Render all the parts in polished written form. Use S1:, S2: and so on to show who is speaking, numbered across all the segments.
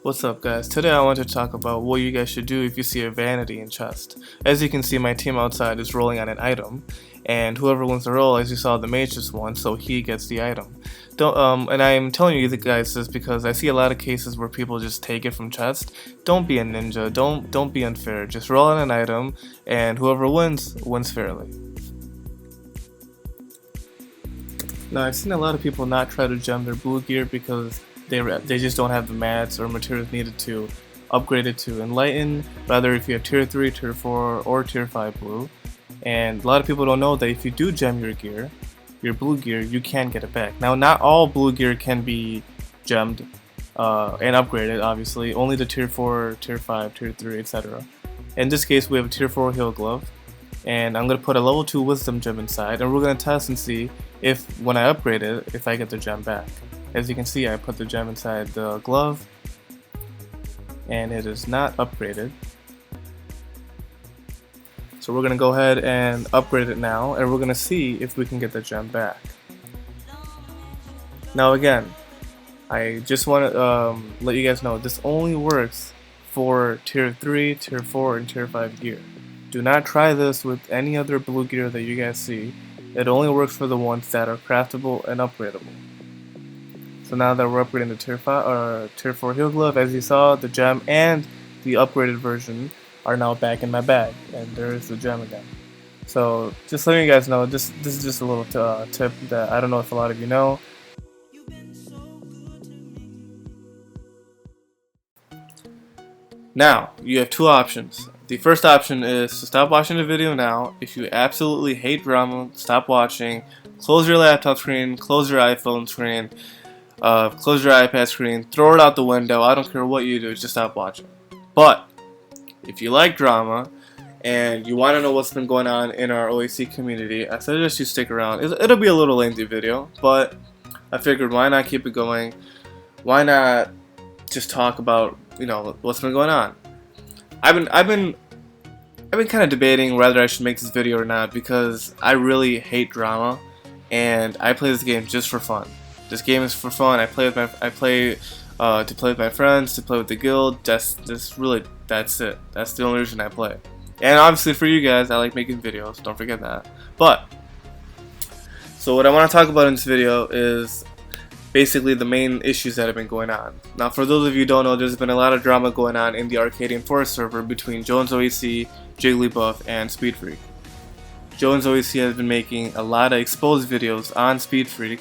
S1: What's up guys, today I want to talk about what you guys should do if you see a vanity in chest. As you can see, my team outside is rolling on an item, and whoever wins the roll, as you saw, the mage just won, so he gets the item. And I'm telling you guys this because I see a lot of cases where people just take it from chest. Don't be a ninja, don't be unfair, just roll on an item, and whoever wins fairly. Now I've seen a lot of people not try to gem their blue gear because they just don't have the mats or materials needed to upgrade it to Enlighten, rather if you have tier 3, tier 4, or tier 5 blue. And a lot of people don't know that if you do gem your gear, your blue gear, you can get it back. Now not all blue gear can be gemmed and upgraded, obviously, only the tier 4, tier 5, tier 3, etc. In this case we have a tier 4 heal glove, and I'm going to put a level 2 wisdom gem inside, and we're going to test and see if when I upgrade it, if I get the gem back. As you can see, I put the gem inside the glove, and it is not upgraded. So we're going to go ahead and upgrade it now, and we're going to see if we can get the gem back. Now again, I just want to let you guys know, this only works for tier 3, tier 4, and tier 5 gear. Do not try this with any other blue gear that you guys see. It only works for the ones that are craftable and upgradable. So now that we're upgrading the tier 5 or tier 4 heal glove, as you saw, the gem and the upgraded version are now back in my bag, and there's the gem again. So just letting you guys know, this is just a little tip that I don't know if a lot of you know. Now you have two options. The first option is to stop watching the video now. If you absolutely hate drama, stop watching, close your laptop screen, close your iPhone screen, close your iPad screen, throw it out the window. I don't care what you do, just stop watching. But if you like drama and you want to know what's been going on in our OAC community, I suggest you stick around. It'll be a little lengthy video, but I figured why not keep it going? Why not just talk about, you know, what's been going on? I've been kind of debating whether I should make this video or not, because I really hate drama and I play this game just for fun. This game is for fun. I play to play with my friends, to play with the guild. That's it. That's the only reason I play. And obviously for you guys, I like making videos. Don't forget that. But so what I want to talk about in this video is basically the main issues that have been going on. Now, for those of you who don't know, there's been a lot of drama going on in the Arcadian Forest server between Jones OAC, Jigglypuff, and Speedfreak. Jones OAC has been making a lot of exposed videos on Speedfreak,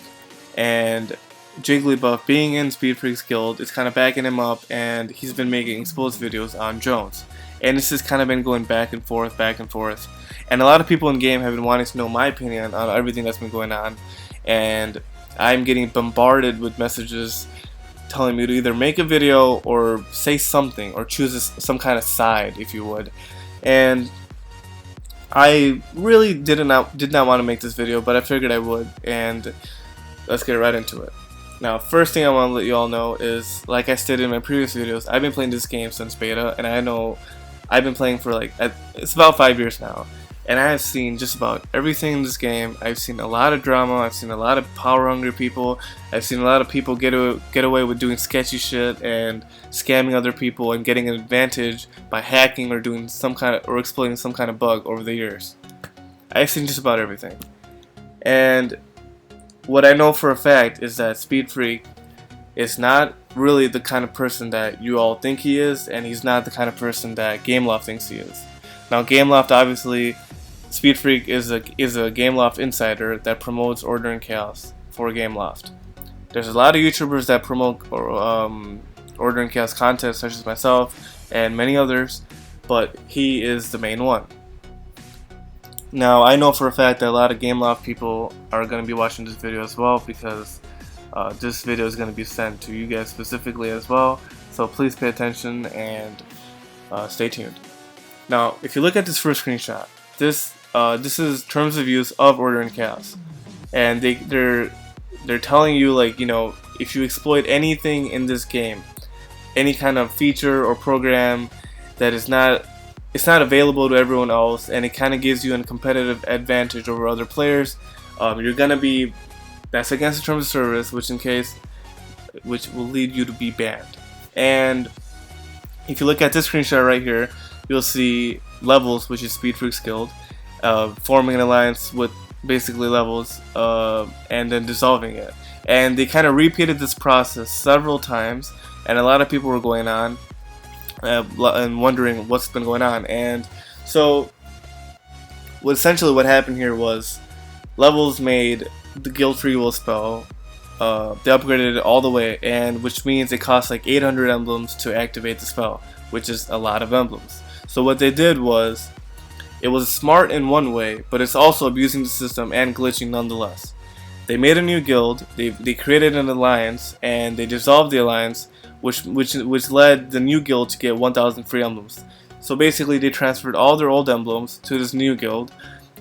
S1: and Jigglypuff, being in Speedfreak's guild, is kind of backing him up, and he's been making exposed videos on Jones. And this has kind of been going back and forth, and a lot of people in game have been wanting to know my opinion on everything that's been going on, and I'm getting bombarded with messages telling me to either make a video or say something or choose some kind of side, if you would. And I really did not want to make this video, but I figured I would, and let's get right into it. Now, first thing I want to let you all know is, like I stated in my previous videos, I've been playing this game since beta, and I know I've been playing for it's about 5 years now. And I have seen just about everything in this game. I've seen a lot of drama, I've seen a lot of power-hungry people, I've seen a lot of people get away with doing sketchy shit and scamming other people and getting an advantage by hacking or doing exploiting some kind of bug over the years. I've seen just about everything. And what I know for a fact is that Speedfreak is not really the kind of person that you all think he is, and he's not the kind of person that Gameloft thinks he is. Now, Gameloft, obviously, Speedfreak is a Gameloft insider that promotes Order and Chaos for Gameloft. There's a lot of YouTubers that promote Order and Chaos content, such as myself and many others, but he is the main one. Now, I know for a fact that a lot of Gameloft people are going to be watching this video as well, because this video is going to be sent to you guys specifically as well, so please pay attention and stay tuned. Now, if you look at this first screenshot, this is terms of use of Order and Chaos, and they're telling you, like, you know, if you exploit anything in this game, any kind of feature or program that it's not available to everyone else, and it kind of gives you a competitive advantage over other players, you're gonna be, that's against the terms of service, which will lead you to be banned. And if you look at this screenshot right here, you'll see Levels, which is Speedfreak's guild, forming an alliance with basically Levels, and then dissolving it. And they kind of repeated this process several times, and a lot of people were going on and wondering what's been going on. And so essentially what happened here was Levels made the guild free will spell. They upgraded it all the way, and which means it costs like 800 emblems to activate the spell, which is a lot of emblems. So what they did was, it was smart in one way, but it's also abusing the system and glitching nonetheless. They made a new guild, they created an alliance, and they dissolved the alliance, which led the new guild to get 1,000 free emblems. So basically they transferred all their old emblems to this new guild,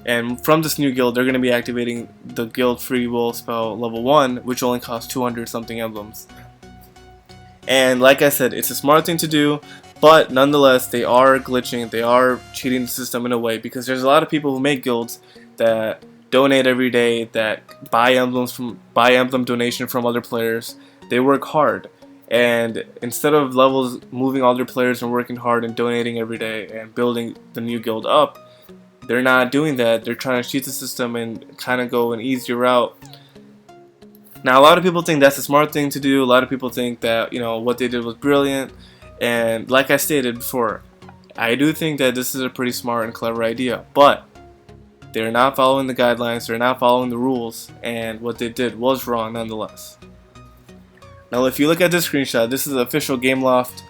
S1: and from this new guild they're going to be activating the guild free will spell level 1, which only costs 200 something emblems. And like I said, it's a smart thing to do, but nonetheless they are glitching, they are cheating the system in a way, because there's a lot of people who make guilds that donate every day, that buy emblem donation from other players. They work hard, and instead of Levels moving all their players and working hard and donating every day and building the new guild up, they're not doing that. They're trying to cheat the system and kind of go an easier route. Now, a lot of people think that's a smart thing to do. A lot of people think that, you know, what they did was brilliant. And like I stated before, I do think that this is a pretty smart and clever idea. But they're not following the guidelines. They're not following the rules. And what they did was wrong nonetheless. Now, if you look at this screenshot, this is the official Gameloft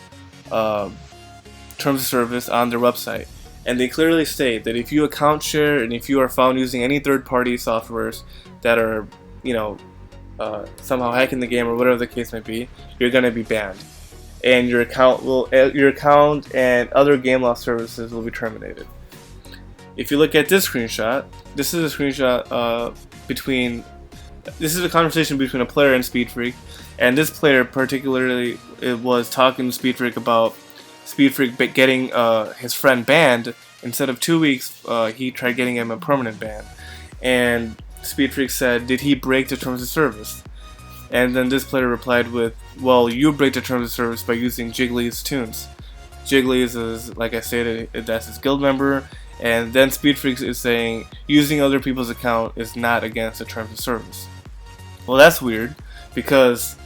S1: terms of service on their website. And they clearly state that if you account share and if you are found using any third-party softwares that are, you know, somehow hacking the game or whatever the case may be, you're going to be banned, and your account and other Gameloft services will be terminated. If you look at this screenshot, this is a screenshot this is a conversation between a player and Speedfreak, and this player particularly was talking to Speedfreak about Speedfreak getting his friend banned. Instead of 2 weeks, he tried getting him a permanent ban. And Speedfreak said, did he break the terms of service? And then this player replied with, well, you break the terms of service by using Jiggly's tunes. Jiggly's is, like I stated, that's his guild member. And then Speedfreak is saying, using other people's account is not against the terms of service. Well, that's weird, because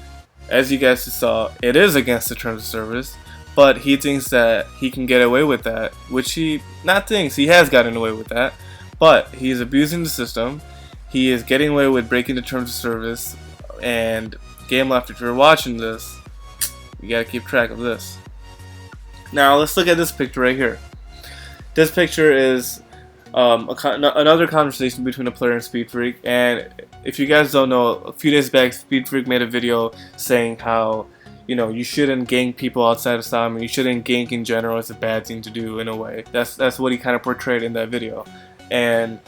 S1: as you guys just saw, it is against the terms of service. But he thinks that he can get away with that, which he has gotten away with that. But he is abusing the system. He is getting away with breaking the terms of service. And Gameloft, if you're watching this, you gotta keep track of this. Now let's look at this picture right here. This picture is another conversation between a player and Speedfreak. And if you guys don't know, a few days back, Speedfreak made a video saying how, you know, you shouldn't gank people outside of Sam, and you shouldn't gank in general. It's a bad thing to do in a way. That's what he kind of portrayed in that video. And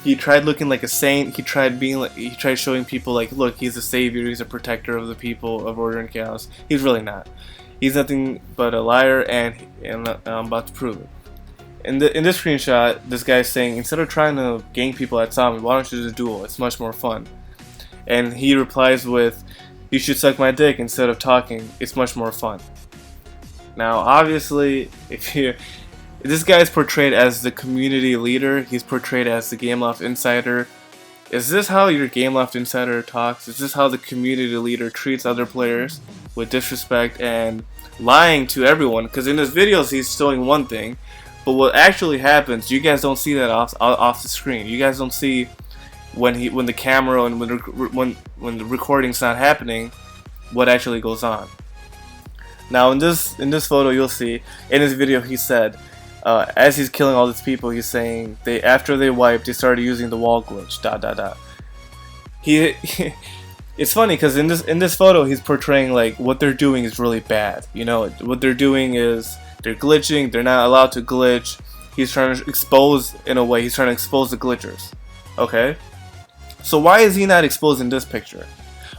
S1: he tried looking like a saint. He tried showing people like, look, he's a savior, he's a protector of the people of order and chaos. He's really not. He's nothing but a liar, and I'm about to prove it. In this screenshot, this guy's saying, instead of trying to gank people at Sami, why don't you just duel? It's much more fun. And he replies with, you should suck my dick instead of talking. It's much more fun. Now, obviously, this guy is portrayed as the community leader. He's portrayed as the Gameloft insider. Is this how your Gameloft insider talks? Is this how the community leader treats other players with disrespect and lying to everyone? Because in his videos, he's showing one thing, but what actually happens, you guys don't see that off the screen. You guys don't see when the camera and when the recording's not happening, what actually goes on. Now in this photo, you'll see in his video he said, as he's killing all these people, he's saying after they wiped, they started using the wall glitch. ... It's funny because in this photo he's portraying like what they're doing is really bad. You know, what they're doing is they're glitching. They're not allowed to glitch. He's trying to expose, in a way, he's trying to expose the glitchers. Okay. So why is he not exposing this picture?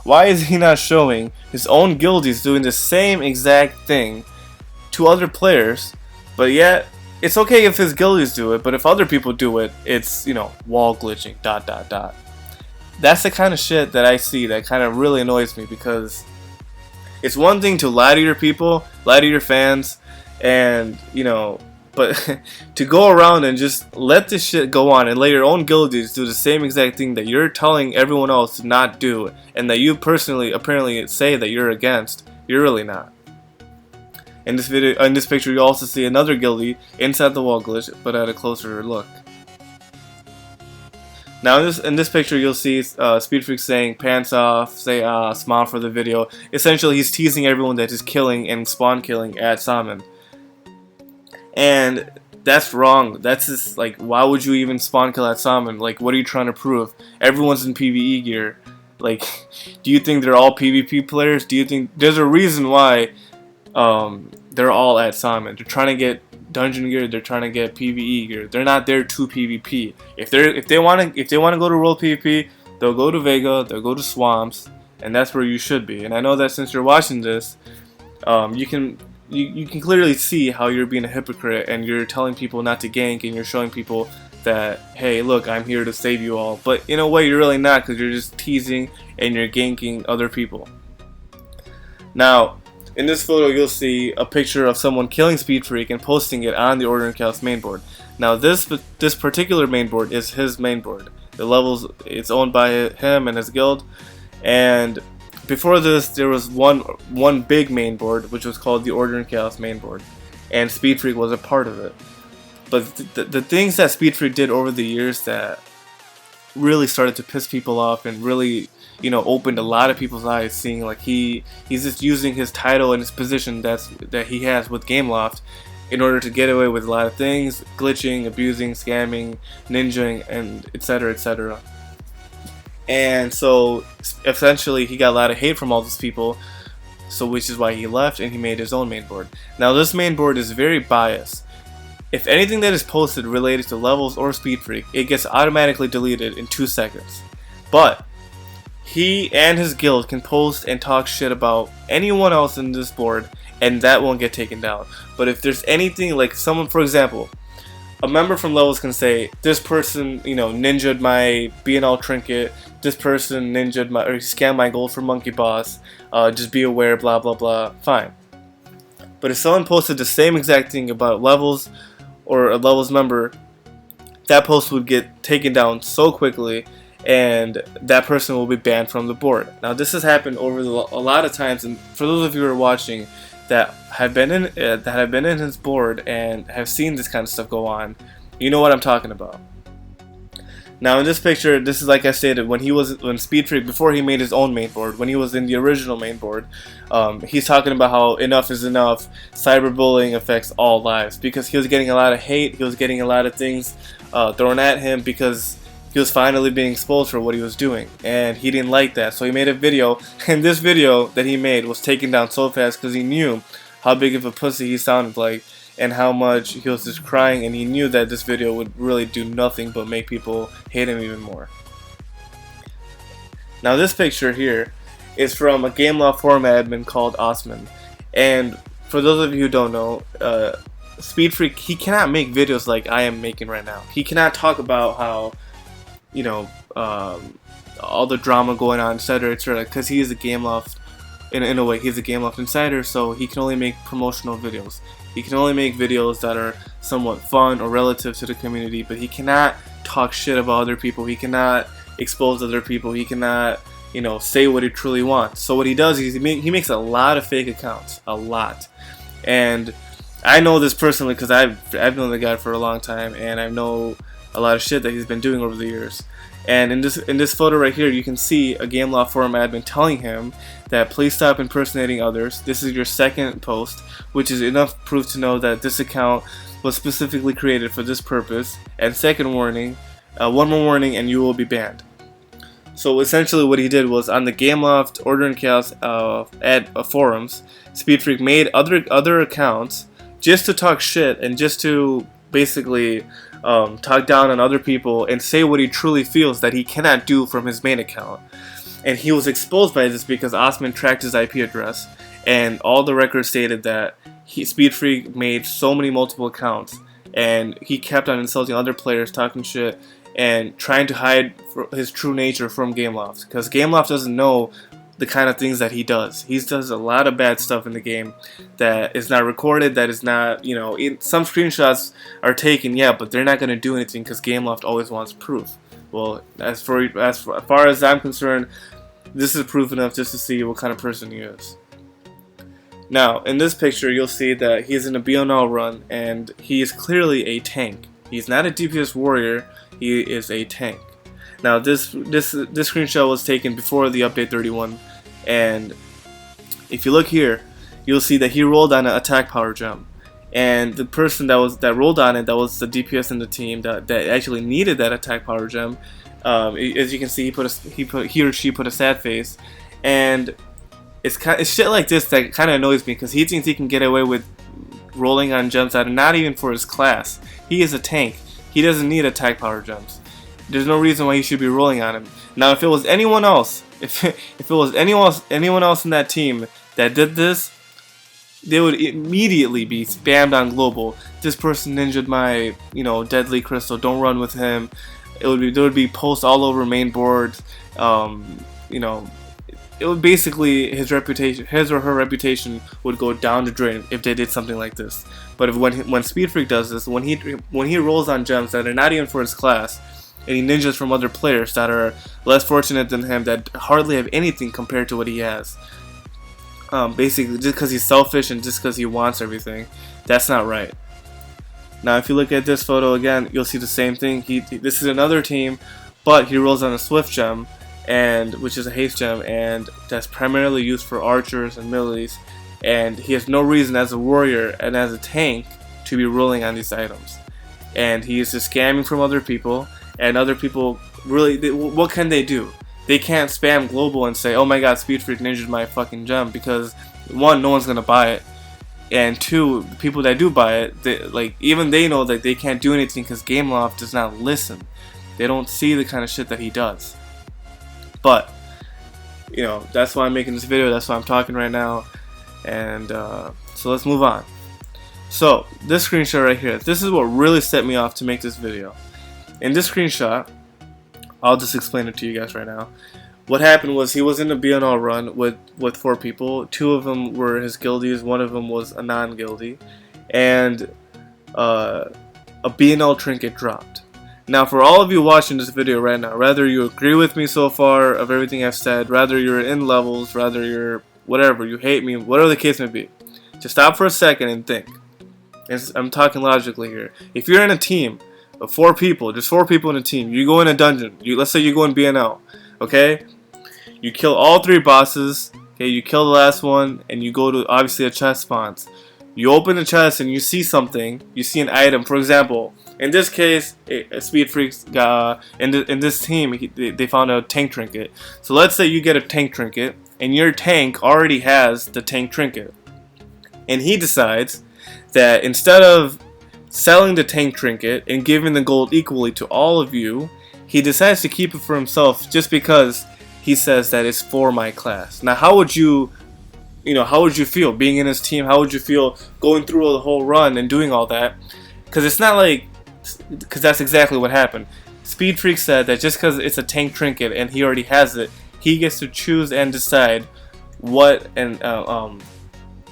S1: Why is he not showing his own guildies doing the same exact thing to other players, but yet it's okay if his guildies do it, but if other people do it, it's, you know, wall glitching, ... That's the kind of shit that I see that kind of really annoys me, because It's one thing to lie to your people, lie to your fans, and but to go around and just let this shit go on and let your own guildies do the same exact thing that you're telling everyone else to not do, and that you personally apparently say that you're against, you're really not. In this picture, you also see another guildie inside the wall glitch, but at a closer look. Now in this picture, you'll see Speedfreak saying "pants off," say "smile for the video." Essentially, he's teasing everyone that he's killing and spawn killing at Salmon, and that's wrong. That's just like, why would you even spawn kill at Salmon? Like, what are you trying to prove? Everyone's in PvE gear. Like, do you think they're all PvP players? Do you think there's a reason why they're all at Salmon? They're trying to get dungeon gear, they're trying to get PvE gear. They're not there to PvP. If they want to go to world PvP, they'll go to Vega, they'll go to Swamps, and that's where you should be. And I know that since you're watching this, you can clearly see how you're being a hypocrite and you're telling people not to gank, and you're showing people that, hey, look, I'm here to save you all. But in a way, you're really not, because you're just teasing and you're ganking other people. Now, in this photo, you'll see a picture of someone killing Speedfreak and posting it on the Order and Chaos mainboard. Now, this particular mainboard is his mainboard. The levels, it's owned by him and his guild. And before this, there was one big mainboard, which was called the Order and Chaos mainboard, and Speedfreak was a part of it. But the things that Speedfreak did over the years that really started to piss people off and really, opened a lot of people's eyes, seeing like he's just using his title and his position that he has with Gameloft in order to get away with a lot of things, glitching, abusing, scamming, ninjaing, and etc, etc. And so essentially he got a lot of hate from all those people, so which is why he left and he made his own mainboard. Now this mainboard is very biased. If anything that is posted related to levels or Speedfreak, it gets automatically deleted in 2 seconds. But he and his guild can post and talk shit about anyone else in this board, and that won't get taken down. But if there's anything, like someone, for example, a member from levels can say, this person, ninja'd my B&L trinket, this person ninja'd my, or scammed my gold for Monkey Boss, just be aware, blah blah blah, fine. But if someone posted the same exact thing about levels or a levels member, that post would get taken down so quickly, and that person will be banned from the board. Now this has happened over a lot of times, and for those of you who are watching that have been in his board and have seen this kind of stuff go on, you know what I'm talking about. Now in this picture, this is like I stated, when Speedfreak, before he made his own main board, when he was in the original main board, he's talking about how enough is enough, cyberbullying affects all lives, because he was getting a lot of hate, he was getting a lot of things thrown at him because he was finally being exposed for what he was doing, and he didn't like that, so he made a video, and this video that he made was taken down so fast because he knew how big of a pussy he sounded like, and how much he was just crying, and he knew that this video would really do nothing but make people hate him even more. Now this picture here is from a Gameloft forum admin called Osman, and for those of you who don't know, Speedfreak, he cannot make videos like I am making right now. He cannot talk about how, all the drama going on, etc, etc, because he is a Gameloft, in a way, he's a Gameloft insider, so he can only make promotional videos. He can only make videos that are somewhat fun or relative to the community, but he cannot talk shit about other people, he cannot expose other people, he cannot, say what he truly wants. So what he does is he makes a lot of fake accounts, a lot. And I know this personally because I've known the guy for a long time, and I know a lot of shit that he's been doing over the years. And in this photo right here, you can see a Gameloft forum admin telling him that please stop impersonating others. This is your second post, which is enough proof to know that this account was specifically created for this purpose. And second warning, one more warning and you will be banned. So essentially what he did was, on the Gameloft Order and Chaos forums, Speedfreak made other accounts just to talk shit and just to basically talk down on other people and say what he truly feels that he cannot do from his main account. And he was exposed by this because Osman tracked his IP address, and all the records stated that Speedfreak made so many multiple accounts, and he kept on insulting other players, talking shit, and trying to hide his true nature from Gameloft, because Gameloft doesn't know the kind of things that he does. He does a lot of bad stuff in the game that is not recorded, that is not, you know, some screenshots are taken, yeah, but they're not going to do anything because Gameloft always wants proof. Well, as far as I'm concerned, this is proof enough just to see what kind of person he is. Now, in this picture, you'll see that he's in a BNL run, and he is clearly a tank. He's not a DPS warrior, he is a tank. Now, this screenshot was taken before the update 31, and if you look here, you'll see that he rolled on an attack power gem, and the person that rolled on it, that was the DPS in the team that actually needed that attack power gem. As you can see, he or she put a sad face, and it's shit like this that kind of annoys me, because he thinks he can get away with rolling on gems that are not even for his class. He is a tank. He doesn't need attack power gems. There's no reason why he should be rolling on him. Now, if it was anyone else, if it was anyone else in that team that did this, they would immediately be spammed on global. This person ninja'd my, you know, deadly crystal. Don't run with him. There would be posts all over main boards. You know, it would basically his or her reputation would go down the drain if they did something like this. But when Speedfreak does this, when he rolls on gems that are not even for his class, and he ninjas from other players that are less fortunate than him, that hardly have anything compared to what he has, basically just because he's selfish and just because he wants everything, that's not right. Now, if you look at this photo again, you'll see the same thing. This is another team, but he rolls on a Swift gem, which is a haste gem, and that's primarily used for archers and melees, and he has no reason as a warrior and as a tank to be rolling on these items. And he is just scamming from other people, and other people really, what can they do? They can't spam global and say, oh my god, Speedfreak ninja'd my fucking gem, because one, no one's gonna buy it, and two, the people that do buy it, even they know that they can't do anything because Gameloft does not listen. They don't see the kind of shit that he does. But, you know, that's why I'm making this video, that's why I'm talking right now, and so let's move on. So, this screenshot right here, this is what really set me off to make this video. In this screenshot, I'll just explain it to you guys right now. What happened was he was in a BNL run with 4 people. 2 of them were his guildies, 1 of them was a non-guildie, and a BNL trinket dropped. Now, for all of you watching this video right now, whether you agree with me so far of everything I've said, whether you're in levels, whether you're whatever, you hate me, whatever the case may be, just stop for a second and think. I'm talking logically here. If you're in a team of 4 people, just 4 people in a team, you go in a dungeon, let's say you go in BNL, okay? You kill all 3 bosses, okay, you kill the last one, and you go to, obviously, a chest spawns. You open the chest and you see something, you see an item, for example, in this case, Speedfreak's in this team, they found a tank trinket. So let's say you get a tank trinket, and your tank already has the tank trinket. And he decides that instead of selling the tank trinket and giving the gold equally to all of you, he decides to keep it for himself just because he says that it's for my class. Now, how would you feel being in his team? How would you feel going through the whole run and doing all that? Because it's not like, because that's exactly what happened. Speedfreak said that just because it's a tank trinket and he already has it, he gets to choose and decide what, and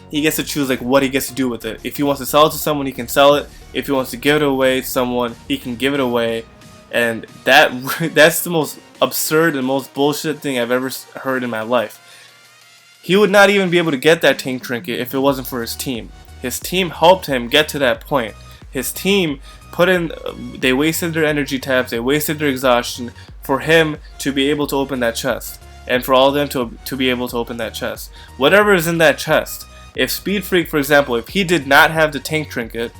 S1: he gets to choose like what he gets to do with it. If he wants to sell it to someone, he can sell it. If he wants to give it away to someone, he can give it away. And that's the most absurd and most bullshit thing I've ever heard in my life. He would not even be able to get that tank trinket if it wasn't for his team. His team helped him get to that point. His team they wasted their energy tabs, they wasted their exhaustion for him to be able to open that chest. And for all of them to be able to open that chest. Whatever is in that chest. If Speedfreak, for example, if he did not have the tank trinket,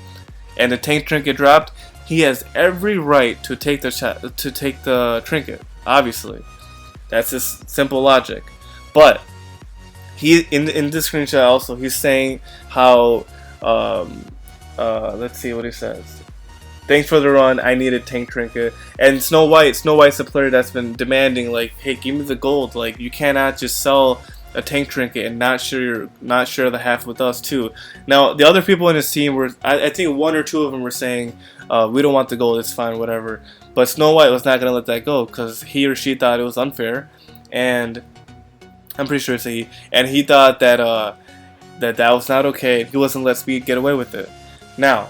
S1: and the tank trinket dropped, he has every right to take the trinket. Obviously, that's just simple logic. But he in this screenshot also, he's saying how let's see what he says. Thanks for the run. I need a tank trinket. And Snow White's the player that's been demanding, like, hey, give me the gold. Like, you cannot just sell a tank trinket and not share the half with us too. Now, the other people in his team were, I think 1 or 2 of them were saying, we don't want the gold, it's fine, whatever. But Snow White was not gonna let that go because he or she thought it was unfair, and I'm pretty sure it's a he. And he thought that that was not okay. He wasn't let Speed get away with it. Now,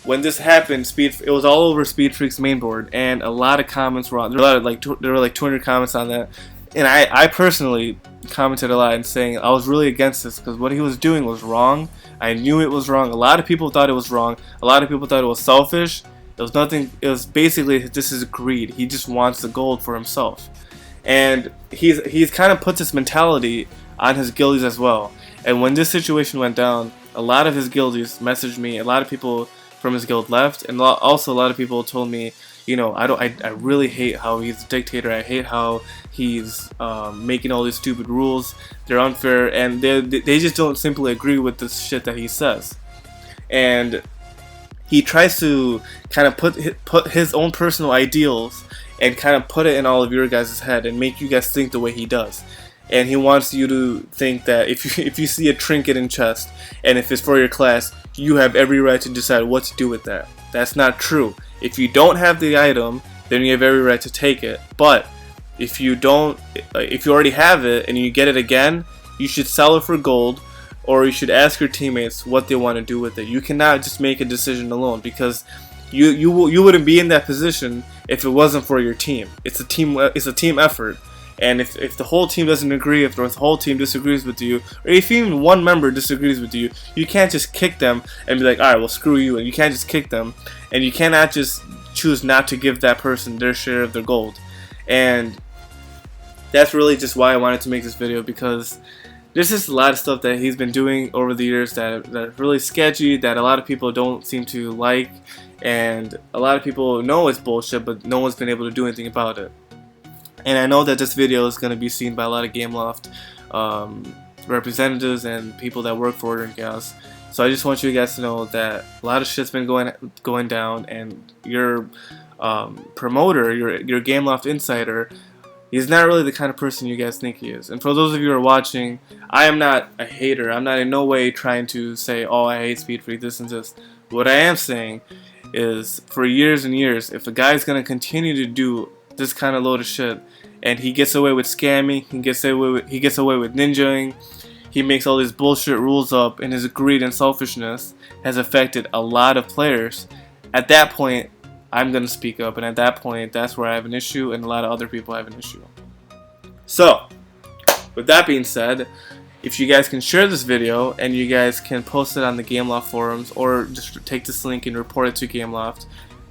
S1: when this happened, it was all over Speedfreak's main board, and a lot of comments were on. There were like 200 comments on that, and I personally commented a lot and saying I was really against this because what he was doing was wrong. I knew it was wrong. A lot of people thought it was wrong. A lot of people thought it was selfish. It was nothing. It was basically, this is greed. He just wants the gold for himself, and he's kind of put this mentality on his guildies as well. And when this situation went down, a lot of his guildies messaged me. A lot of people from his guild left, and also a lot of people told me, you know, I really hate how he's a dictator. I hate how he's making all these stupid rules. They're unfair, and they just don't simply agree with the shit that he says. And he tries to kind of put his own personal ideals and kind of put it in all of your guys' head and make you guys think the way he does. And he wants you to think that if you see a trinket in chest and if it's for your class, you have every right to decide what to do with that. That's not true. If you don't have the item, then you have every right to take it. But if you already have it and you get it again, you should sell it for gold, or you should ask your teammates what they want to do with it. You cannot just make a decision alone, because you wouldn't be in that position if it wasn't for your team. It's a team effort. And if the whole team doesn't agree, if the whole team disagrees with you, or if even one member disagrees with you, you can't just kick them and be like, alright, well, screw you. And you can't just kick them. And you cannot just choose not to give that person their share of their gold. And that's really just why I wanted to make this video, because there's just a lot of stuff that he's been doing over the years that are really sketchy, that a lot of people don't seem to like. And a lot of people know it's bullshit, but no one's been able to do anything about it. And I know that this video is going to be seen by a lot of Gameloft representatives and people that work for Order and Chaos. So I just want you guys to know that a lot of shit's been going down, and your promoter, your Gameloft insider, he's not really the kind of person you guys think he is. And for those of you who are watching, I am not a hater. I'm not in no way trying to say, oh, I hate Speedfreak, this and this. What I am saying is, for years and years, if a guy's going to continue to do this kind of load of shit, and he gets away with scamming, he gets away with ninjaing, he makes all these bullshit rules up, and his greed and selfishness has affected a lot of players. At that point, I'm gonna speak up, and at that point, that's where I have an issue, and a lot of other people have an issue. So, with that being said, if you guys can share this video, and you guys can post it on the Gameloft forums, or just take this link and report it to Gameloft,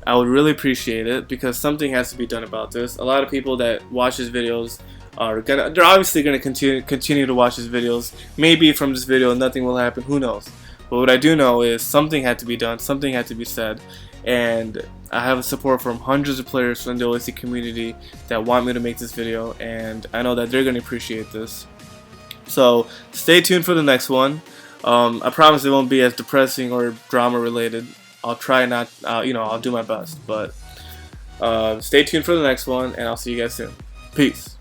S1: I would really appreciate it, because something has to be done about this. A lot of people that watch his videos they're obviously gonna continue to watch his videos. Maybe from this video nothing will happen, who knows. But what I do know is something had to be done, something had to be said, and I have support from hundreds of players from the OSC community that want me to make this video, and I know that they're gonna appreciate this. So stay tuned for the next one. I promise it won't be as depressing or drama related. I'll try not, I'll do my best. But stay tuned for the next one, and I'll see you guys soon. Peace.